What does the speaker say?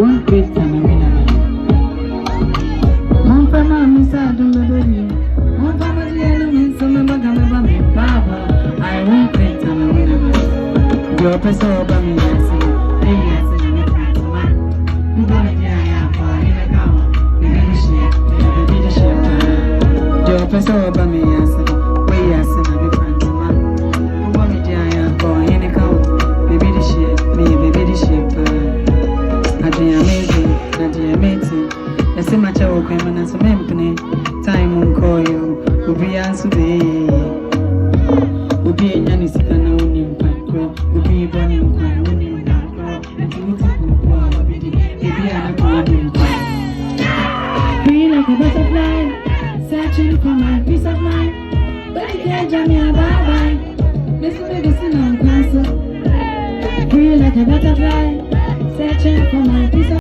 One great time I mean Mon pama mi sa dum do you. Mon pama di element so me baga me ba me baba. I won't great time I mean Your person over me yes. Hey yes me ma. You gonna be a for in the car. Me be shit. Your person over me yes. We yes na me friend ma. You gonna be a for in the car. Me be the shit. Me be the shit. Amazing, amazing. I see my child coming and some empty time on call you. Will be answered. Will be a nanny sick and only will be burning and only and to meet feel like a butterfly, searching for my peace of mind. But you can't jam me a bye-bye. Listen to the sin on cancer. Feel like a butterfly, searching for my peace of mind.